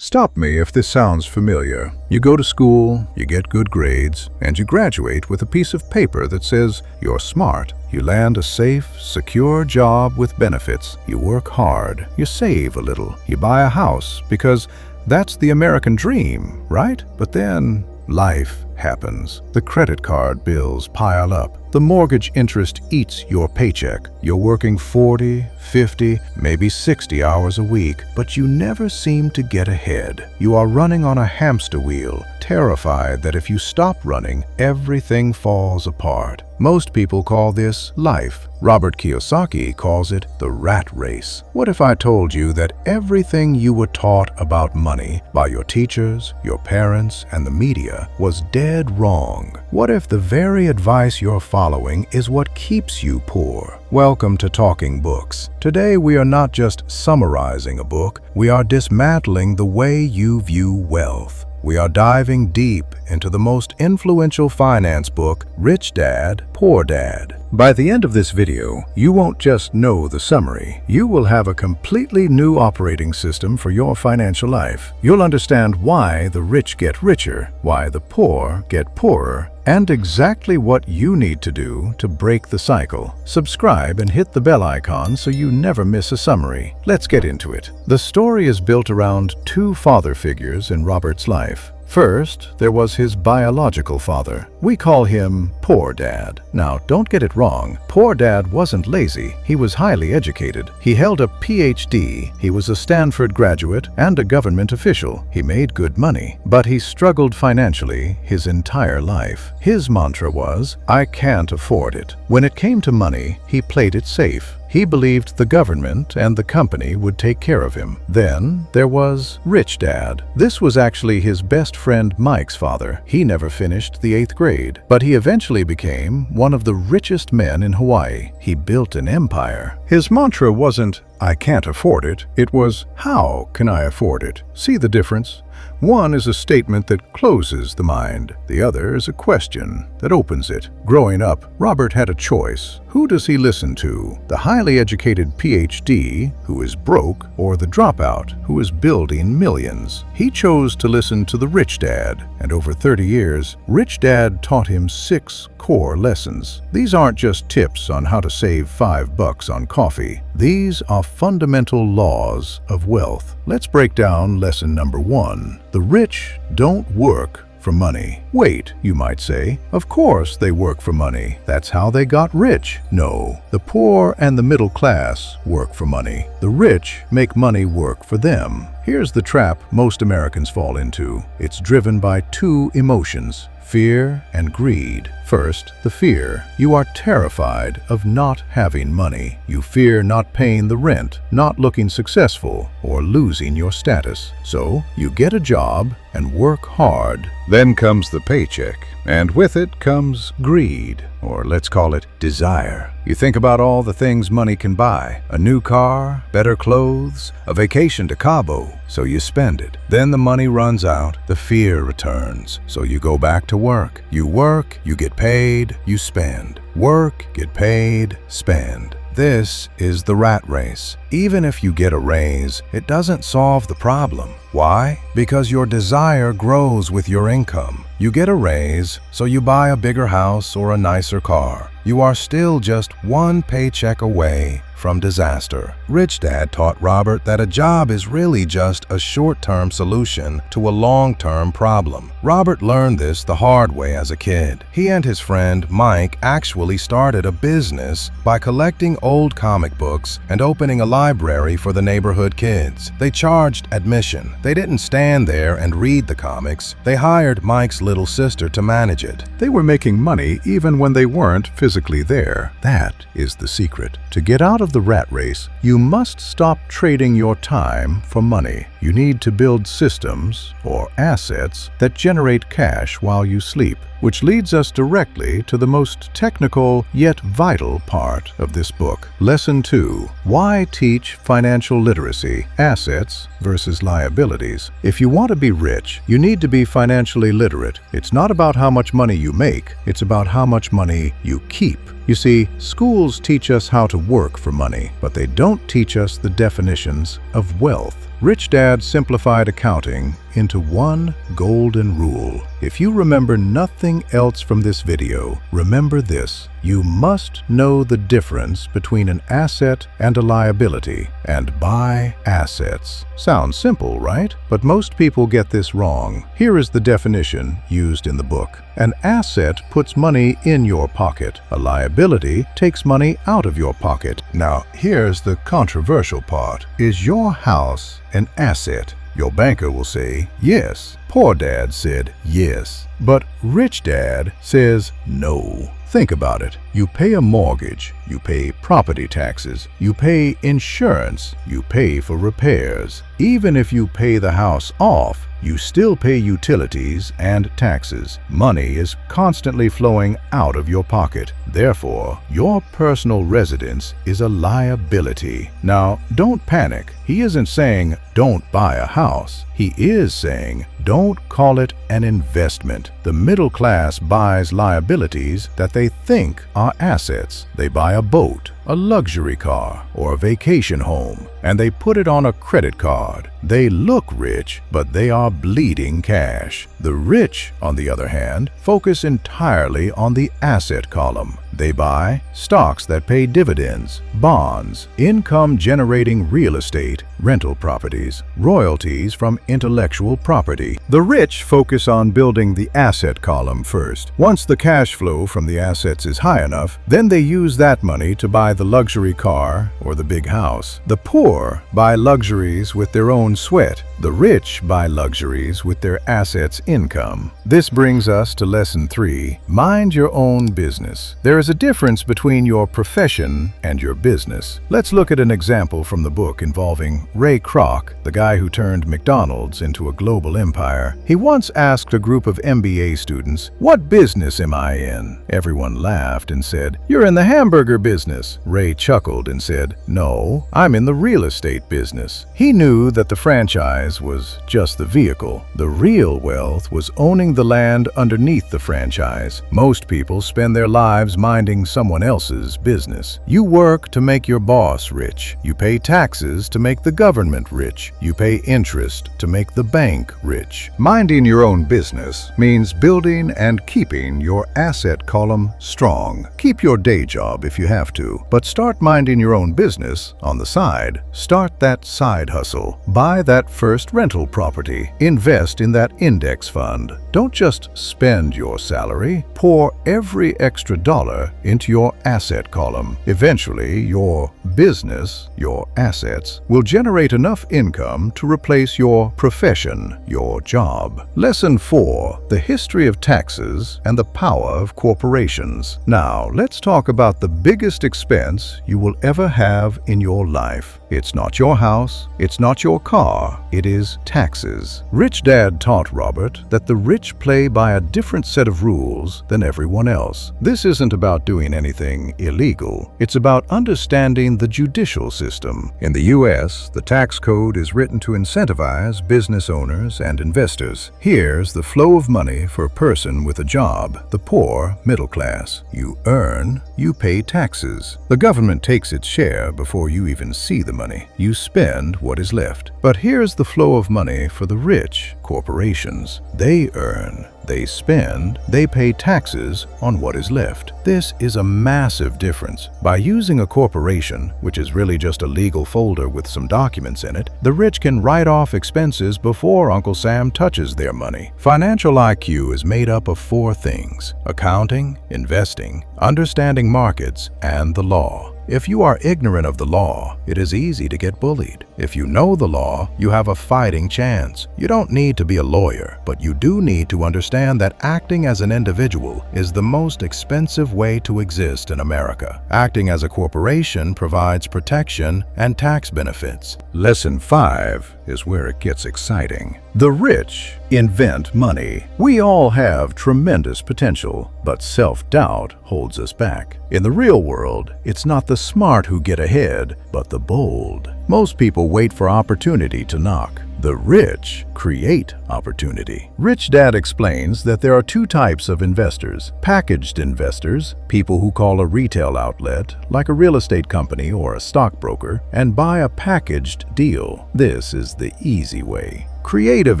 Stop me if this sounds familiar. You go to school, you get good grades, and you graduate with a piece of paper that says you're smart. You land a safe, secure job with benefits. You work hard, you save a little, you buy a house because that's the American dream, right? But then life happens. The credit card bills pile up. The mortgage interest eats your paycheck. You're working 40, 50, maybe 60 hours a week, but you never seem to get ahead. You are running on a hamster wheel, terrified that if you stop running, everything falls apart. Most people call this life. Robert Kiyosaki calls it the rat race. What if I told you that everything you were taught about money by your teachers, your parents, and the media was dead wrong? What if the very advice you're following is what keeps you poor? Welcome to Talking Books. Today we are not just summarizing a book, we are dismantling the way you view wealth. We are diving deep into the most influential finance book, Rich Dad, Poor Dad. By the end of this video, you won't just know the summary. You will have a completely new operating system for your financial life. You'll understand why the rich get richer, why the poor get poorer, and exactly what you need to do to break the cycle. Subscribe and hit the bell icon so you never miss a summary. Let's get into it. The story is built around two father figures in Robert's life. First, there was his biological father. We call him Poor Dad. Now, don't get it wrong. Poor Dad wasn't lazy. He was highly educated. He held a PhD. He was a Stanford graduate and a government official. He made good money, but he struggled financially his entire life. His mantra was, "I can't afford it." When it came to money, he played it safe. He believed the government and the company would take care of him. Then there was Rich Dad. This was actually his best friend Mike's father. He never finished the 8th grade, but he eventually became one of the richest men in Hawaii. He built an empire. His mantra wasn't, "I can't afford it." It was, "How can I afford it?" See the difference? One is a statement that closes the mind. The other is a question that opens it. Growing up, Robert had a choice. Who does he listen to? The highly educated PhD, who is broke, or the dropout, who is building millions? He chose to listen to the Rich Dad, and over 30 years, Rich Dad taught him 6 core lessons. These aren't just tips on how to save $5 on coffee. These are fundamental laws of wealth. Let's break down lesson number 1. The rich don't work for money. Wait, you might say, of course they work for money. That's how they got rich. No, the poor and the middle class work for money. The rich make money work for them. Here's the trap most Americans fall into. It's driven by 2 emotions: fear and greed. First, the fear. You are terrified of not having money. You fear not paying the rent, not looking successful, or losing your status. So, you get a job and work hard. Then comes the paycheck, and with it comes greed, or let's call it desire. You think about all the things money can buy: a new car, better clothes, a vacation to Cabo, so you spend it. Then the money runs out, the fear returns, so you go back to work. You work, you get paid, you spend. Work, get paid, spend. This is the rat race. Even if you get a raise, it doesn't solve the problem. Why? Because your desire grows with your income. You get a raise, so you buy a bigger house or a nicer car. You are still just one paycheck away from disaster. Rich Dad taught Robert that a job is really just a short-term solution to a long-term problem. Robert learned this the hard way as a kid. He and his friend Mike actually started a business by collecting old comic books and opening a library for the neighborhood kids. They charged admission. They didn't stand there and read the comics. They hired Mike's little sister to manage it. They were making money even when they weren't physically there. That is the secret. To get out of the rat race, you must stop trading your time for money. You need to build systems or assets that generate cash while you sleep, which leads us directly to the most technical yet vital part of this book. Lesson 2. Why teach financial literacy? Assets versus liabilities. If you want to be rich, you need to be financially literate. It's not about how much money you make, it's about how much money you keep. You see, schools teach us how to work for money, but they don't teach us the definitions of wealth. Rich Dad simplified accounting into one golden rule. If you remember nothing else from this video, remember this: you must know the difference between an asset and a liability, and buy assets. Sounds simple, right? But most people get this wrong. Here is the definition used in the book. An asset puts money in your pocket. A liability takes money out of your pocket. Now, here's the controversial part. Is your house an asset? Your banker will say yes. Poor Dad said yes. But Rich Dad says no. Think about it. You pay a mortgage, you pay property taxes, you pay insurance, you pay for repairs. Even if you pay the house off, you still pay utilities and taxes. Money is constantly flowing out of your pocket. Therefore, your personal residence is a liability. Now, don't panic. He isn't saying don't buy a house. He is saying don't call it an investment. The middle class buys liabilities that they think are assets. They buy a boat, a luxury car, or a vacation home, and they put it on a credit card. They look rich, but they are bleeding cash. The rich, on the other hand, focus entirely on the asset column. They buy stocks that pay dividends, bonds, income-generating real estate, rental properties, royalties from intellectual property. The rich focus on building the asset column first. Once the cash flow from the assets is high enough, then they use that money to buy the luxury car or the big house. The poor buy luxuries with their own sweat. The rich buy luxuries with their assets' income. This brings us to lesson 3. Mind your own business. There is a difference between your profession and your business. Let's look at an example from the book involving Ray Kroc, the guy who turned McDonald's into a global empire. He once asked a group of MBA students, "What business am I in?" Everyone laughed and said, "You're in the hamburger business." Ray chuckled and said, "No, I'm in the real estate business." He knew that the franchise was just the vehicle. The real wealth was owning the land underneath the franchise. Most people spend their lives minding someone else's business. You work to make your boss rich. You pay taxes to make the government rich. You pay interest to make the bank rich. Minding your own business means building and keeping your asset column strong. Keep your day job if you have to, but start minding your own business on the side. Start that side hustle. Buy that first rental property. Invest in that index fund. Don't just spend your salary. Pour every extra dollar into your asset column. Eventually, your business, your assets, will generate enough income to replace your profession, your job. Lesson 4. The history of taxes and the power of corporations. Now, let's talk about the biggest expense you will ever have in your life. It's not your house, it's not your car, it is taxes. Rich Dad taught Robert that the rich play by a different set of rules than everyone else. This isn't about doing anything illegal. It's about understanding the judicial system. In the US, the tax code is written to incentivize business owners and investors. Here's the flow of money for a person with a job, the poor middle class. You earn, you pay taxes. The government takes its share before you even see the money. You spend what is left. But here's the flow of money for the rich, corporations. They earn, they spend, they pay taxes on what is left. This is a massive difference. By using a corporation, which is really just a legal folder with some documents in it, the rich can write off expenses before Uncle Sam touches their money. Financial IQ is made up of 4 things: accounting, investing, understanding markets, and the law. If you are ignorant of the law, it is easy to get bullied. If you know the law, you have a fighting chance. You don't need to be a lawyer, but you do need to understand that acting as an individual is the most expensive way to exist in America. Acting as a corporation provides protection and tax benefits. Lesson 5 is where it gets exciting. The rich invent money. We all have tremendous potential, but self-doubt holds us back. In the real world, it's not the smart who get ahead, but the bold. Most people wait for opportunity to knock. The rich create opportunity. Rich Dad explains that there are two types of investors. Packaged investors, people who call a retail outlet, like a real estate company or a stockbroker, and buy a packaged deal. This is the easy way. Creative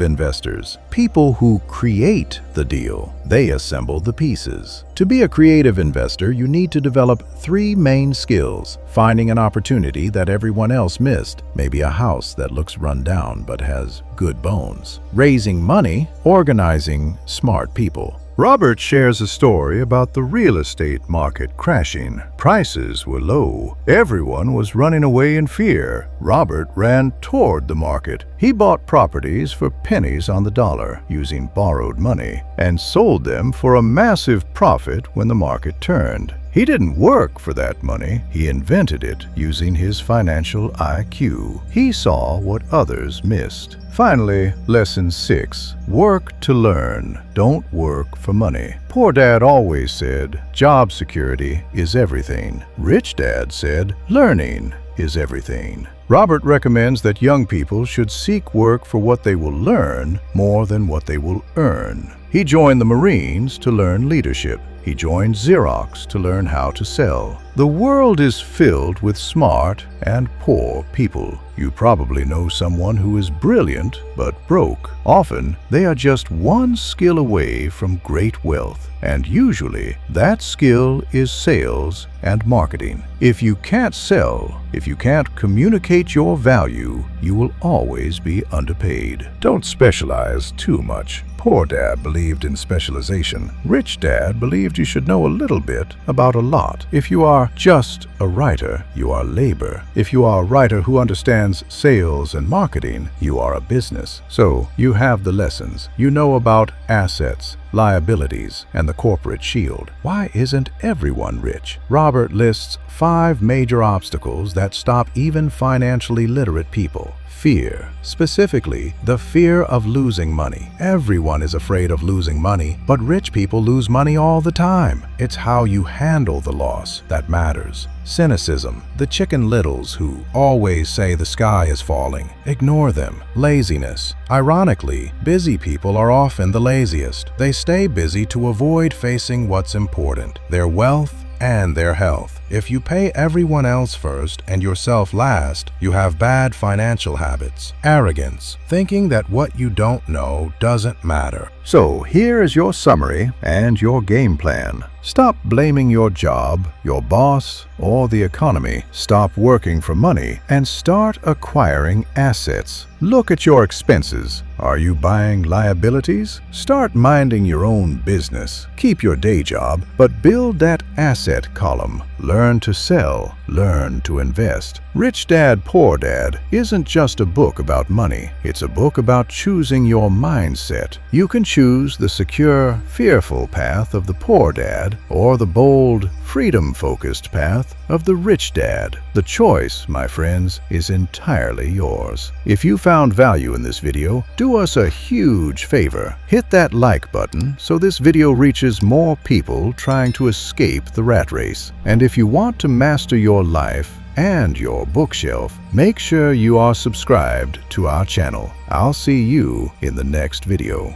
investors, people who create the deal. They assemble the pieces. To be a creative investor, you need to develop three main skills: finding an opportunity that everyone else missed, maybe a house that looks run down but has good bones; raising money; organizing smart people. Robert shares a story about the real estate market crashing. Prices were low. Everyone was running away in fear. Robert ran toward the market. He bought properties for pennies on the dollar using borrowed money and sold them for a massive profit when the market turned. He didn't work for that money. He invented it using his financial IQ. He saw what others missed. Finally, lesson 6. Work to learn. Don't work for money. Poor Dad always said, job security is everything. Rich Dad said, learning is everything. Robert recommends that young people should seek work for what they will learn more than what they will earn. He joined the Marines to learn leadership. He joined Xerox to learn how to sell. The world is filled with smart and poor people. You probably know someone who is brilliant but broke. Often, they are just one skill away from great wealth, and usually that skill is sales and marketing. If you can't sell, if you can't communicate your value, you will always be underpaid. Don't specialize too much. Poor Dad believed in specialization. Rich Dad believed you should know a little bit about a lot. If you are just a writer, you are labor. If you are a writer who understands sales and marketing, you are a business. So you have the lessons. You know about assets, liabilities, and the corporate shield. Why isn't everyone rich? Robert lists 5 major obstacles that stop even financially literate people. Fear. Specifically, the fear of losing money. Everyone is afraid of losing money, but rich people lose money all the time. It's how you handle the loss that matters. Cynicism. The Chicken Littles who always say the sky is falling. Ignore them. Laziness. Ironically, busy people are often the laziest. They stay busy to avoid facing what's important: their wealth and their health. If you pay everyone else first and yourself last, you have bad financial habits. Arrogance. Thinking that what you don't know doesn't matter. So here is your summary and your game plan. Stop blaming your job, your boss, or the economy. Stop working for money and start acquiring assets. Look at your expenses. Are you buying liabilities? Start minding your own business. Keep your day job, but build that asset column. Learn to sell. Learn to invest. Rich Dad, Poor Dad isn't just a book about money. It's a book about choosing your mindset. You can choose the secure, fearful path of the poor dad or the bold, freedom-focused path of the rich dad. The choice, my friends, is entirely yours. If you found value in this video, do us a huge favor. Hit that like button so this video reaches more people trying to escape the rat race. And if you want to master your life and your bookshelf, make sure you are subscribed to our channel. I'll see you in the next video.